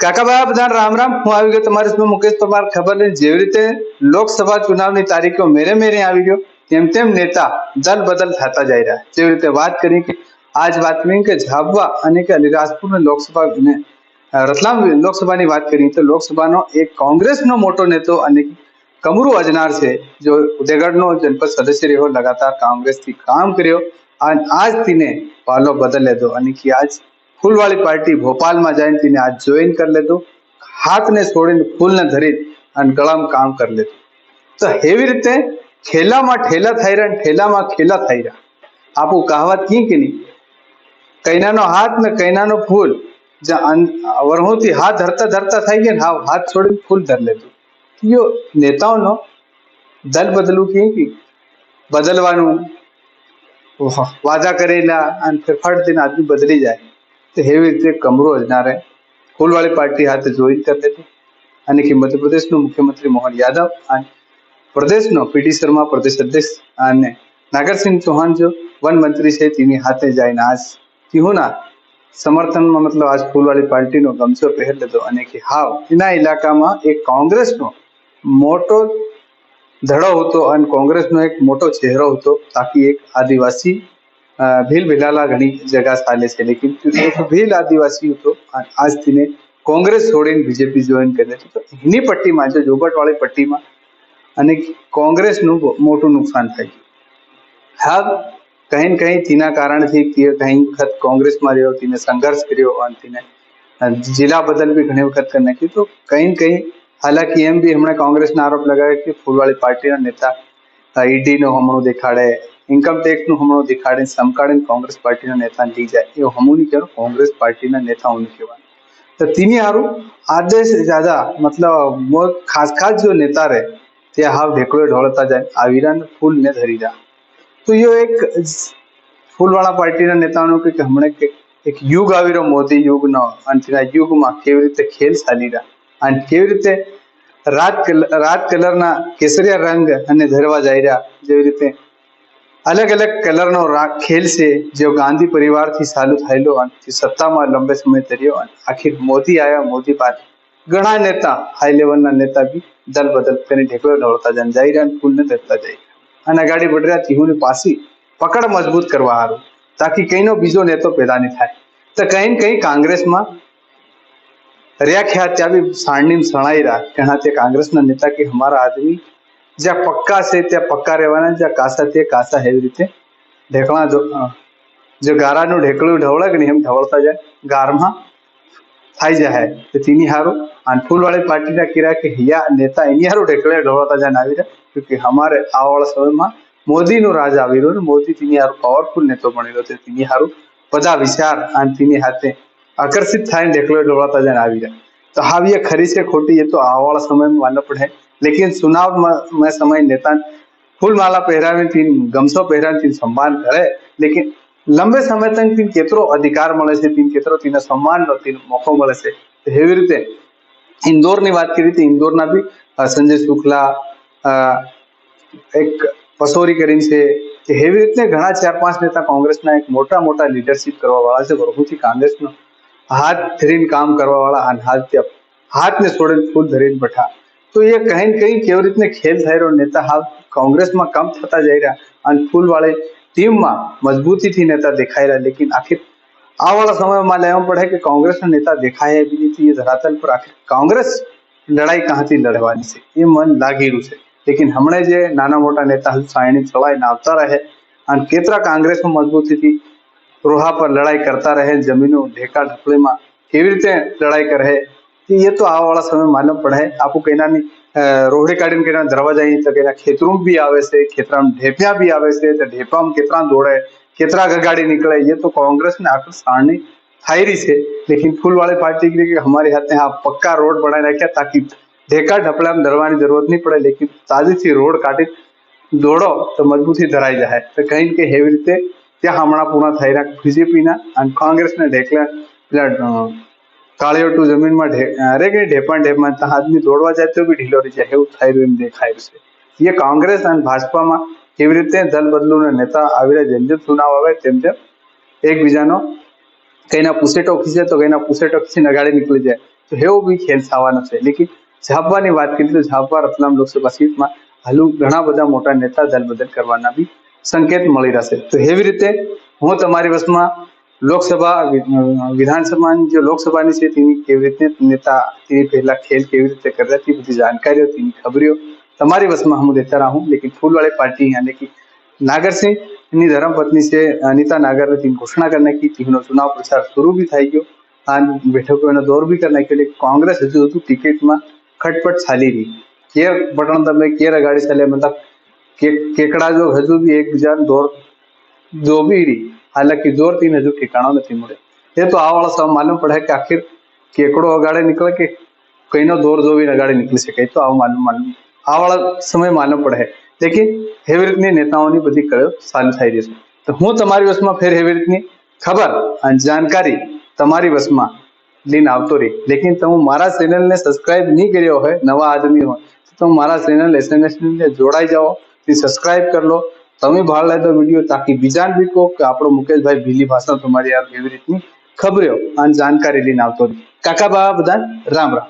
કાકાબા બધાને રામ રામ. હું આવી ગયો તમારી સમય મુકેશ પરમાર. ખબર નહીં જેવી રીતે લોકસભા ચુનાવની તારીખો મેરે આવી ગયો તેમ નેતા દલ બદલ થતા જઈ રહ્યા. જેવી રીતે વાત કરી કે આજ વાત કરી કે ઝાબવા અને કે અલીરાજપુર લોકસભા ને રતલામ લોકસભાની વાત કરી તો લોકસભાનો એક કોંગ્રેસનો મોટો નેતો અને કમરુ અજનાર છે, જો ઉદયગઢનો જનપદ સદસ્ય રહ્યો, લગાતાર કોંગ્રેસથી કામ કર્યો અને આજ તેને પાલો બદલ લીધો અને કે આજ ફૂલવાળી પાર્ટી ભોપાલમાં જઈને તેને આજ જોઈન કરી લીધું. હાથને છોડીને ફૂલને ધરી અને ગળામાં કામ કરી લીધું. તો એવી રીતે ખેલામાં ઠેલા થઈ રહ્યા, ઠેલામાં ખેલા થઈ રહ્યા. આપું કહાવત કી કે નહીં, કૈનાનો હાથ ને કૈનાનો ફૂલ. વરહોથી હાથ ધરતા ધરતા થઈ ગયા ને હાથ છોડીને ફૂલ ધર લેતું. યો નેતાઓનો દલ બદલવું કે બદલવાનું વાદા કરેલા અને ફેરફાર થઈને આદમી બદલી જાય. તો એવી રીતે કમરુ અજનારે ફૂલવાળી પાર્ટી હાથે જોઈન કરી લીધું અને કે મધ્યપ્રદેશનો મુખ્યમંત્રી મોહન યાદવ અને પ્રદેશનો પીડી શર્મા પ્રદેશ અધ્યક્ષ અને નાગરસિંહ ચૌહાણ જો વન મંત્રી છે તેની હાથે જઈને આજ સિંહોના સમર્થનમાં મતલબ આજ ફૂલવાળી પાર્ટીનો ગમછો પહેર લીધો અને કે હાવ એના ઇલાકામાં એક કોંગ્રેસનો મોટો ધડો હતો અને કોંગ્રેસનો એક મોટો ચહેરો હતો, તાકી એક આદિવાસી ભીલ ભીલાલા ઘણી જગह ચાલે છે, લેकिन એક ભીલ આદિવાસી હતો આજથી કોંગ્રેસ છોડીને બીજેપી જોઈન કરી લીધું. તો એની પટ્ટીમાં જો જોબટવાળી પટ્ટીમાં અને કોંગ્રેસનું મોટું નુકસાન થઈ ગયું. હા, કहीं ને કहीं તેના કારણથી કઈ વખત કોંગ્રેસમાં રહ્યો, તેને સંઘર્ષ કર્યો અને તેને જિલ્લા બદલ બી ઘણી વખત કરી નાખ્યું. તો કहीं ને કहीं હાલાકી એમ બી હમણાં કોંગ્રેસના આરોપ લગાવ્યો કે ફૂલવાળી પાર્ટીના નેતા ઈડીનો હમણું દેખાડે, ઇન્કમટેક્સનું હમણું દેખાડે, સમકાળીને કોંગ્રેસ પાર્ટીના નેતાને લઈ જાય. એ હમું નહીં કહેવાનું, કોંગ્રેસ પાર્ટીના નેતાઓને કહેવાનું. તો તેની હારું આદેશ જ્યાદા મતલબ ખાસ જો નેતા રહે તે હાવ ઢેકડો ઢોળતા જાય, આવીરાને ફૂલ ને ધરી જાય. તો એ એક ફૂલવાળા પાર્ટીના નેતાઓનો કે હમણાં એક યુગ આવી રહ્યો, મોદી યુગનો, અને તેના યુગમાં કેવી રીતે ખેલ ચાલી રહ્યા અને કેવી રીતે રાત કલરના કેસરિયા રંગ અને ધરવા જઈ રહ્યા. જેવી રીતે અલગ અલગ કલરનો ખેલ છે, જે ગાંધી પરિવારથી ચાલુ થયેલો અને સત્તામાં લંબે સમય તર્યો અને આખિર મોદી આવ્યા. મોદી બાદ ઘણા નેતા હાઈ લેવલના નેતા બી દલ બદલ કરીને ઢેકડો ઢોળતા જઈ રહ્યા અને ફૂલને ધરતા જઈ રહ્યા અને ગાડી બઢ રહ્યા. તીહુની પાછી પકડ મજબૂત કરવા સારું, તાકી કઈનો બીજો નેતો પેદા નહીં થાય. તો કहीं ને કहीं કોંગ્રેસમાં રહ્યા ખ્યા ત્યાં બી સાણની સણાઈ રહ્યા કે હા, તે કોંગ્રેસના નેતા કે હમારા આદમી જ્યાં પક્કા છે ત્યાં પક્કા રહેવાના, જ્યાં કાસા તે કાસા. એવી રીતે ઢેકણા જો ગારાનું ઢેકડું ઢવળે કે નહીં એમ ઢવળતા જાય, ગારમાં થઈ જાય. તો તેની હારું અને ફૂલવાળી પાર્ટીના કિરા કે હિયા નેતા એની હારું ઢેકડે ઢવળતા જાય આવી રહ્યા, કે અમારે આવવાળા સમયમાં મોદીનું રાજ આવી રહ્યું ને મોદી તેની હારું પાવરફુલ નેતો બની રહ્યો છે. તેની હારું બધા વિચાર અને તેની હાથે આકર્ષિત થાય ઢેકડે ઢવળતા જાય આવી રહ્યા. તો હા, ये खरी से खोटी ये तो आवावाला समय में मानना पड़े, लेकिन चुनाव में समय नेता फूलमाला पहरावे, तीन गमछो पहरावे, तीन सम्मान करे, लेकिन लंबे समय तक तीन केतरो अधिकार મળે છે, तीन केतरो तीन सम्मान નો तीन મોકો મળે છે. એવી રીતે ઇન્દોરની વાત કરી હતી, ઇન્દોરના બી સંજય શુક્લા એક પસોરી કરીને છે કે એવી રીતે ઘણા 4-5 નેતા કોંગ્રેસના એક મોટા લીડરશીપ કરવા વાળા છે. બરોબરથી કોંગ્રેસનો હાથ ધરીને કામ કરવા વાળા અને હાથને છોડીને ફૂલ ધરીને બેઠા. તો એ કहीं ને કहीं કેવી રીતને ખેલ થઈ રહ્યો. નેતા હાલ કોંગ્રેસમાં કમ થતા જઈ રહ્યા અને ફૂલવાળી ટીમમાં મજબૂતીથી નેતા દેખાઈ રહ્યા. લેकिन આખિર આ વાળા સમયમાં લેવા પડે કે કોંગ્રેસના નેતા દેખાય બી નથી. એ ધરાતલ પર આખિર કોંગ્રેસ લડાઈ કહાથી લડવાની છે એ મન લાગી રહ્યું છે. લેकिन હમણાં જે નાના મોટા નેતા સાયણી ચલાવીને આવતા રહે અને કેતરા કોંગ્રેસમાં મજબૂતીથી રોહા પર લડાઈ કરતા રહે, જમીનો ઢેકા ઢપલીમાં કેવી રીતે લડાઈ કરે એ તો આ વાળા સમય માલુમ પડે. આપું કઈનાની રોહડી કાઢીને કઈના દરવાજા તો કઈના ખેતરું બી આવે છે, ખેતરામાં ઢેપિયા બી આવે છે, તો ઢેપામાં કેતરા દોડે, કેતરા ગગાડી નીકળે. એ તો કોંગ્રેસને આખું સારણી થઈ રહી છે. લેकिन ફૂલવાળી પાર્ટી કે हमारे हाथ में पक्का रोड बनाई रख्या, ताकि ઢેકા ઢપલામાં દરવાની જરૂરત નહીં પડે. લેकिन તાજીથી રોડ કાઢી દોડો તો મજબૂતી ધરાઈ જાય. તો કहीं કે એવી રીતે ત્યાં હમણાં પૂર્ણ થઈ રહ્યા બીજેપીના અને કોંગ્રેસના ઢેકલા પેલા કાળિયોટું જમીનમાં ઢેપણ આદમી દોડવા જાય તો બી ઢીલો રહી જાય, એવું થઈ રહ્યું એમ દેખાય છે. એ કોંગ્રેસ અને ભાજપામાં કેવી રીતે દલ બદલુના નેતા આવી રહ્યા, જેમ જેમ ચુનાવ આવે તેમ એકબીજાનો કઈના પુસેટો ખીચે તો કઈના પુસેટો ખીચીને અગાડી નીકળી જાય. તો એવો બી ખેલ થવાનો છે. એટલે કે ઝાપવાની વાત કરીએ તો ઝાપવા રતલામ લોકસભા સીટમાં હાલ ઘણા બધા મોટા નેતા દલબદલ કરવાના બી સંકેત મળી રહેશે. તો એવી રીતે હું તમારી વશમાં લોકસભા વિધાનસભાની જે લોકસભાની છે તેની કેવી રીતે નેતા તેની પહેલા ખેલ કેવી રીતે कर रहा थी બધી જાણકારીઓ તેની ખબરીઓ તમારી વશમાં હું देता रहा हूँ. लेकिन फूल वाली पार्टी यानी कि नागर सिंह ની ધર્મપત્ની છે અનિતા નાગર ने घोषणा करने की तीनों चुनाव प्रचार शुरू भी થઈ ગયો અને બેઠકોનો દોર બી કરી નાખ્યો. એટલે કોંગ્રેસ હજુ ટિકિટમાં ખટપટ ચાલી રહી કે બટન તમે કે રગાડી ચાલે મતલબ કેકડા જો હજુ બી એકબીજાને દોર જોબી રહી. हालांकि जोर तीन हजू ठिकाना नहीं મળે. ये तो आ वाला सब मालूम पड़े कि आखिर केकड़ो अगाड़े निकले कि कहीं दौर जो भी अगाड़े निकली सके. तो आ वाला समय मालूम પડે. लेकिन એવી રીતની નેતાઓની બધી કળો ચાલુ થઈ રહી છે. તો હું તમારી વશમાં ફેર એવી રીતની ખબર અને જાણકારી તમારી વશમાં લઈને આવતો રહી. લેकिन તમે મારા ચેનલને સબસ્ક્રાઇબ નહીં કર્યો હોય, નવા આદમી હોય તો મારા ચેનલ એસએમએસ ને જોડાઈ જાઓ, સબસ્ક્રાઇબ कर लो. તમે ભાળ લેતો વિડીયો તાકી બીજાને બી કહો કે આપણો મુકેશભાઈ ભીલી ભાષા તમારી આ એવી રીતની ખબરો અને જાણકારી લઈને આવતો રહી. કાકા બાબા બધા રામ રામ.